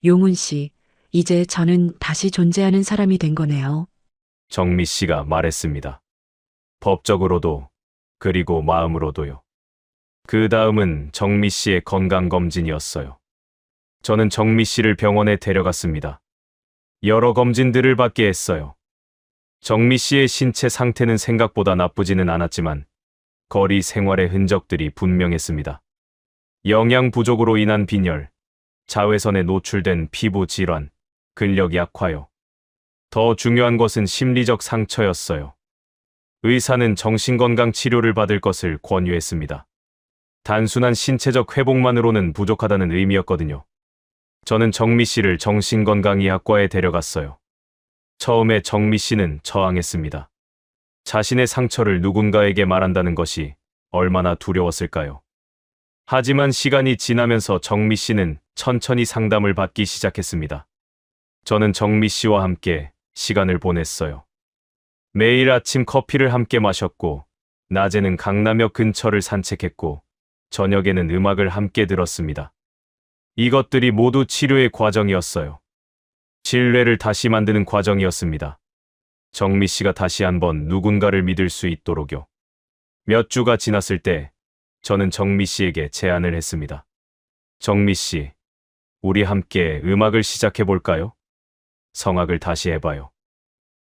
용훈 씨, 이제 저는 다시 존재하는 사람이 된 거네요. 정미 씨가 말했습니다. 법적으로도 그리고 마음으로도요. 그 다음은 정미 씨의 건강검진이었어요. 저는 정미 씨를 병원에 데려갔습니다. 여러 검진들을 받게 했어요. 정미 씨의 신체 상태는 생각보다 나쁘지는 않았지만 거리 생활의 흔적들이 분명했습니다. 영양 부족으로 인한 빈혈, 자외선에 노출된 피부 질환, 근력 약화요. 더 중요한 것은 심리적 상처였어요. 의사는 정신건강 치료를 받을 것을 권유했습니다. 단순한 신체적 회복만으로는 부족하다는 의미였거든요. 저는 정미 씨를 정신건강의학과에 데려갔어요. 처음에 정미 씨는 저항했습니다. 자신의 상처를 누군가에게 말한다는 것이 얼마나 두려웠을까요? 하지만 시간이 지나면서 정미 씨는 천천히 상담을 받기 시작했습니다. 저는 정미 씨와 함께 시간을 보냈어요. 매일 아침 커피를 함께 마셨고, 낮에는 강남역 근처를 산책했고, 저녁에는 음악을 함께 들었습니다. 이것들이 모두 치료의 과정이었어요. 신뢰를 다시 만드는 과정이었습니다. 정미 씨가 다시 한번 누군가를 믿을 수 있도록요. 몇 주가 지났을 때 저는 정미 씨에게 제안을 했습니다. 정미 씨, 우리 함께 음악을 시작해 볼까요? 성악을 다시 해봐요.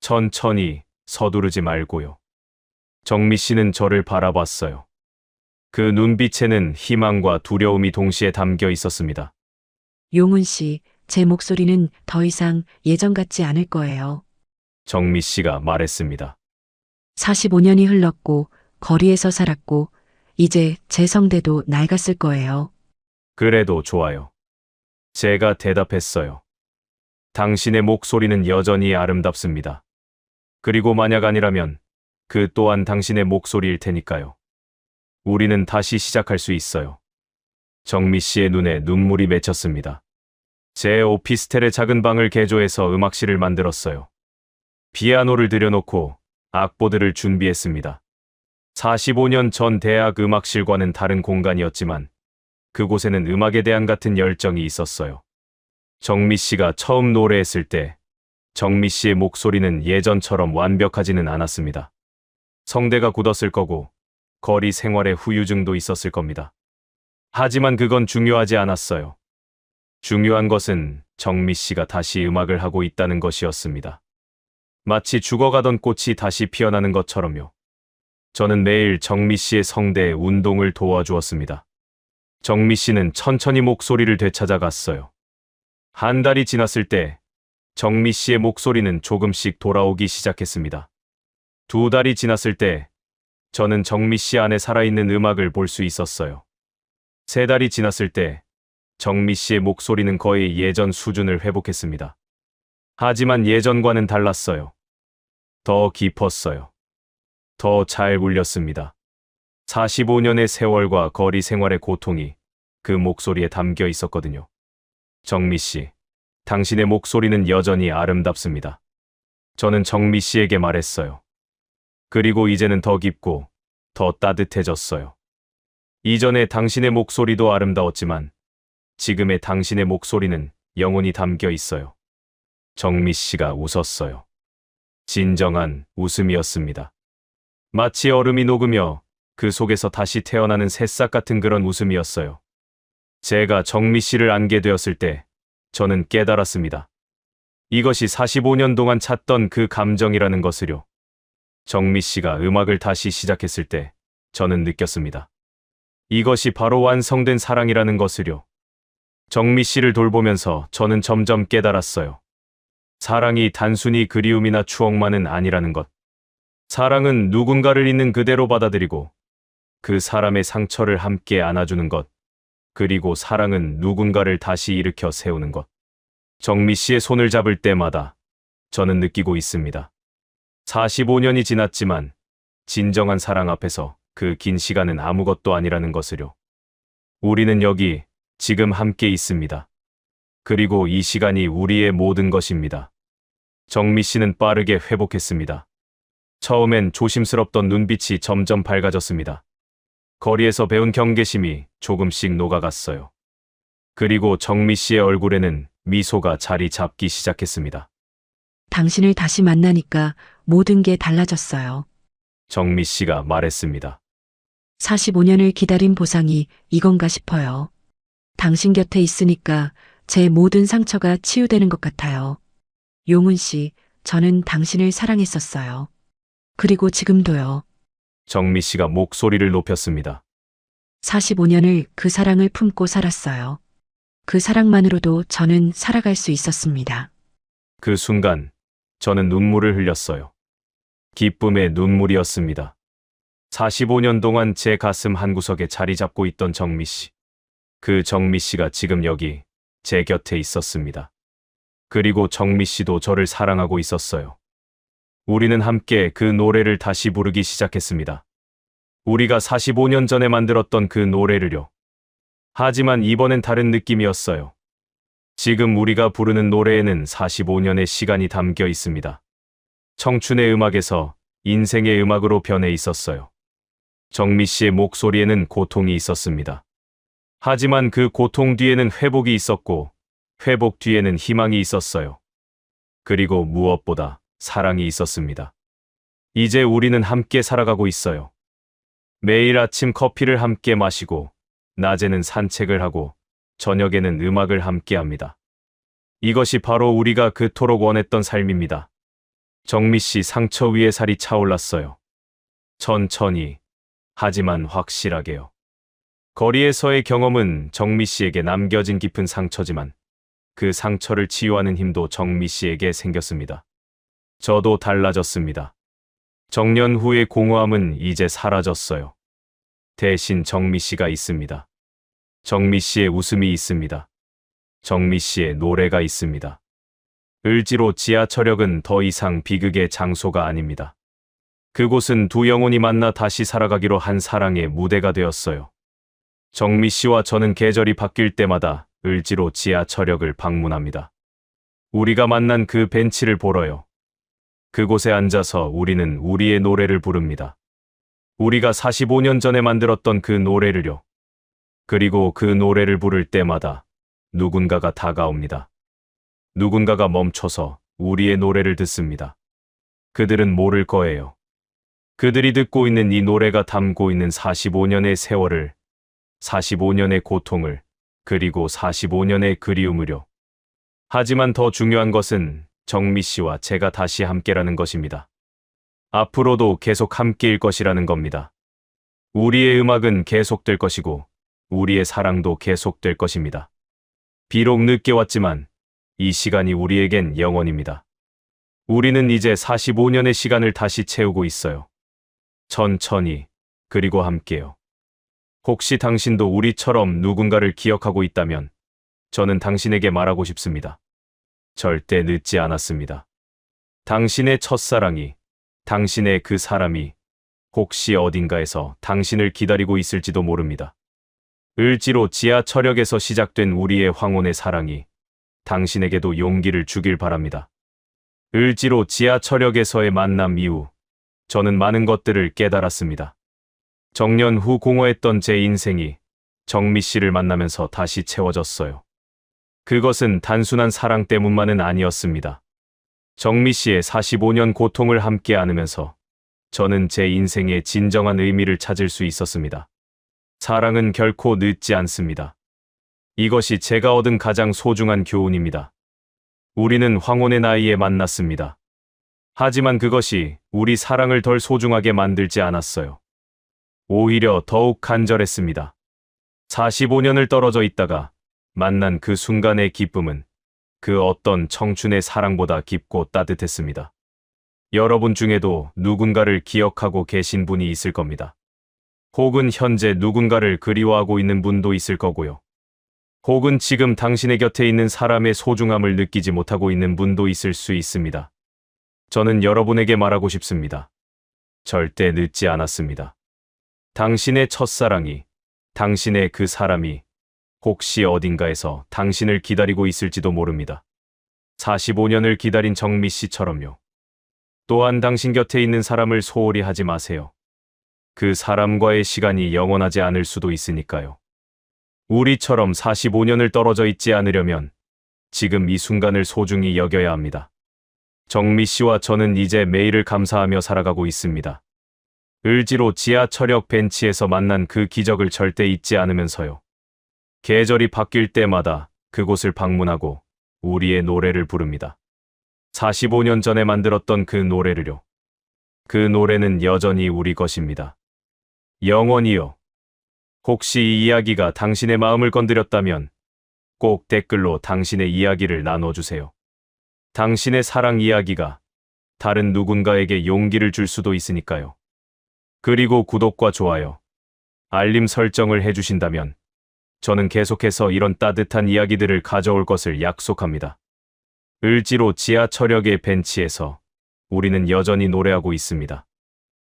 천천히, 서두르지 말고요. 정미 씨는 저를 바라봤어요. 그 눈빛에는 희망과 두려움이 동시에 담겨 있었습니다. 용훈 씨, 제 목소리는 더 이상 예전 같지 않을 거예요. 정미 씨가 말했습니다. 45년이 흘렀고, 거리에서 살았고, 이제 제 성대도 낡았을 거예요. 그래도 좋아요. 제가 대답했어요. 당신의 목소리는 여전히 아름답습니다. 그리고 만약 아니라면 그 또한 당신의 목소리일 테니까요. 우리는 다시 시작할 수 있어요. 정미 씨의 눈에 눈물이 맺혔습니다. 제 오피스텔의 작은 방을 개조해서 음악실을 만들었어요. 피아노를 들여놓고 악보들을 준비했습니다. 45년 전 대학 음악실과는 다른 공간이었지만 그곳에는 음악에 대한 같은 열정이 있었어요. 정미 씨가 처음 노래했을 때 정미 씨의 목소리는 예전처럼 완벽하지는 않았습니다. 성대가 굳었을 거고 거리 생활에 후유증도 있었을 겁니다. 하지만 그건 중요하지 않았어요. 중요한 것은 정미 씨가 다시 음악을 하고 있다는 것이었습니다. 마치 죽어가던 꽃이 다시 피어나는 것처럼요. 저는 매일 정미 씨의 성대의 운동을 도와주었습니다. 정미 씨는 천천히 목소리를 되찾아갔어요. 한 달이 지났을 때 정미 씨의 목소리는 조금씩 돌아오기 시작했습니다. 2달이 지났을 때 저는 정미 씨 안에 살아있는 음악을 볼 수 있었어요. 3달이 지났을 때 정미 씨의 목소리는 거의 예전 수준을 회복했습니다. 하지만 예전과는 달랐어요. 더 깊었어요. 더 잘 울렸습니다. 45년의 세월과 거리 생활의 고통이 그 목소리에 담겨 있었거든요. 정미 씨, 당신의 목소리는 여전히 아름답습니다. 저는 정미 씨에게 말했어요. 그리고 이제는 더 깊고 더 따뜻해졌어요. 이전에 당신의 목소리도 아름다웠지만 지금의 당신의 목소리는 영혼이 담겨 있어요. 정미 씨가 웃었어요. 진정한 웃음이었습니다. 마치 얼음이 녹으며 그 속에서 다시 태어나는 새싹 같은 그런 웃음이었어요. 제가 정미 씨를 안게 되었을 때 저는 깨달았습니다. 이것이 45년 동안 찾던 그 감정이라는 것을요. 정미 씨가 음악을 다시 시작했을 때 저는 느꼈습니다. 이것이 바로 완성된 사랑이라는 것을요. 정미 씨를 돌보면서 저는 점점 깨달았어요. 사랑이 단순히 그리움이나 추억만은 아니라는 것. 사랑은 누군가를 있는 그대로 받아들이고 그 사람의 상처를 함께 안아주는 것. 그리고 사랑은 누군가를 다시 일으켜 세우는 것. 정미 씨의 손을 잡을 때마다 저는 느끼고 있습니다. 45년이 지났지만 진정한 사랑 앞에서 그 긴 시간은 아무것도 아니라는 것을요. 우리는 여기 지금 함께 있습니다. 그리고 이 시간이 우리의 모든 것입니다. 정미 씨는 빠르게 회복했습니다. 처음엔 조심스럽던 눈빛이 점점 밝아졌습니다. 거리에서 배운 경계심이 조금씩 녹아갔어요. 그리고 정미 씨의 얼굴에는 미소가 자리 잡기 시작했습니다. 당신을 다시 만나니까 모든 게 달라졌어요. 정미 씨가 말했습니다. 45년을 기다린 보상이 이건가 싶어요. 당신 곁에 있으니까 제 모든 상처가 치유되는 것 같아요. 용훈 씨, 저는 당신을 사랑했었어요. 그리고 지금도요. 정미 씨가 목소리를 높였습니다. 45년을 그 사랑을 품고 살았어요. 그 사랑만으로도 저는 살아갈 수 있었습니다. 그 순간 저는 눈물을 흘렸어요. 기쁨의 눈물이었습니다. 45년 동안 제 가슴 한구석에 자리 잡고 있던 정미 씨. 그 정미 씨가 지금 여기 제 곁에 있었습니다. 그리고 정미 씨도 저를 사랑하고 있었어요. 우리는 함께 그 노래를 다시 부르기 시작했습니다. 우리가 45년 전에 만들었던 그 노래를요. 하지만 이번엔 다른 느낌이었어요. 지금 우리가 부르는 노래에는 45년의 시간이 담겨 있습니다. 청춘의 음악에서 인생의 음악으로 변해 있었어요. 정미 씨의 목소리에는 고통이 있었습니다. 하지만 그 고통 뒤에는 회복이 있었고, 회복 뒤에는 희망이 있었어요. 그리고 무엇보다 사랑이 있었습니다. 이제 우리는 함께 살아가고 있어요. 매일 아침 커피를 함께 마시고, 낮에는 산책을 하고, 저녁에는 음악을 함께 합니다. 이것이 바로 우리가 그토록 원했던 삶입니다. 정미 씨 상처 위에 살이 차올랐어요. 천천히, 하지만 확실하게요. 거리에서의 경험은 정미 씨에게 남겨진 깊은 상처지만 그 상처를 치유하는 힘도 정미 씨에게 생겼습니다. 저도 달라졌습니다. 정년 후의 공허함은 이제 사라졌어요. 대신 정미 씨가 있습니다. 정미 씨의 웃음이 있습니다. 정미 씨의 노래가 있습니다. 을지로 지하철역은 더 이상 비극의 장소가 아닙니다. 그곳은 두 영혼이 만나 다시 살아가기로 한 사랑의 무대가 되었어요. 정미 씨와 저는 계절이 바뀔 때마다 을지로 지하철역을 방문합니다. 우리가 만난 그 벤치를 보러요. 그곳에 앉아서 우리는 우리의 노래를 부릅니다. 우리가 45년 전에 만들었던 그 노래를요. 그리고 그 노래를 부를 때마다 누군가가 다가옵니다. 누군가가 멈춰서 우리의 노래를 듣습니다. 그들은 모를 거예요. 그들이 듣고 있는 이 노래가 담고 있는 45년의 세월을, 45년의 고통을, 그리고 45년의 그리움을요. 하지만 더 중요한 것은 정미 씨와 제가 다시 함께라는 것입니다. 앞으로도 계속 함께일 것이라는 겁니다. 우리의 음악은 계속될 것이고 우리의 사랑도 계속될 것입니다. 비록 늦게 왔지만 이 시간이 우리에겐 영원입니다. 우리는 이제 45년의 시간을 다시 채우고 있어요. 천천히, 그리고 함께요. 혹시 당신도 우리처럼 누군가를 기억하고 있다면 저는 당신에게 말하고 싶습니다. 절대 늦지 않았습니다. 당신의 첫사랑이, 당신의 그 사람이 혹시 어딘가에서 당신을 기다리고 있을지도 모릅니다. 을지로 지하철역에서 시작된 우리의 황혼의 사랑이 당신에게도 용기를 주길 바랍니다. 을지로 지하철역에서의 만남 이후 저는 많은 것들을 깨달았습니다. 정년 후 공허했던 제 인생이 정미 씨를 만나면서 다시 채워졌어요. 그것은 단순한 사랑 때문만은 아니었습니다. 정미 씨의 45년 고통을 함께 안으면서 저는 제 인생의 진정한 의미를 찾을 수 있었습니다. 사랑은 결코 늦지 않습니다. 이것이 제가 얻은 가장 소중한 교훈입니다. 우리는 황혼의 나이에 만났습니다. 하지만 그것이 우리 사랑을 덜 소중하게 만들지 않았어요. 오히려 더욱 간절했습니다. 45년을 떨어져 있다가 만난 그 순간의 기쁨은 그 어떤 청춘의 사랑보다 깊고 따뜻했습니다. 여러분 중에도 누군가를 기억하고 계신 분이 있을 겁니다. 혹은 현재 누군가를 그리워하고 있는 분도 있을 거고요. 혹은 지금 당신의 곁에 있는 사람의 소중함을 느끼지 못하고 있는 분도 있을 수 있습니다. 저는 여러분에게 말하고 싶습니다. 절대 늦지 않았습니다. 당신의 첫사랑이, 당신의 그 사람이 혹시 어딘가에서 당신을 기다리고 있을지도 모릅니다. 45년을 기다린 정미 씨처럼요. 또한 당신 곁에 있는 사람을 소홀히 하지 마세요. 그 사람과의 시간이 영원하지 않을 수도 있으니까요. 우리처럼 45년을 떨어져 있지 않으려면 지금 이 순간을 소중히 여겨야 합니다. 정미 씨와 저는 이제 매일을 감사하며 살아가고 있습니다. 을지로 지하철역 벤치에서 만난 그 기적을 절대 잊지 않으면서요. 계절이 바뀔 때마다 그곳을 방문하고 우리의 노래를 부릅니다. 45년 전에 만들었던 그 노래를요. 그 노래는 여전히 우리 것입니다. 영원히요. 혹시 이 이야기가 당신의 마음을 건드렸다면 꼭 댓글로 당신의 이야기를 나눠주세요. 당신의 사랑 이야기가 다른 누군가에게 용기를 줄 수도 있으니까요. 그리고 구독과 좋아요, 알림 설정을 해주신다면 저는 계속해서 이런 따뜻한 이야기들을 가져올 것을 약속합니다. 을지로 지하철역의 벤치에서 우리는 여전히 노래하고 있습니다.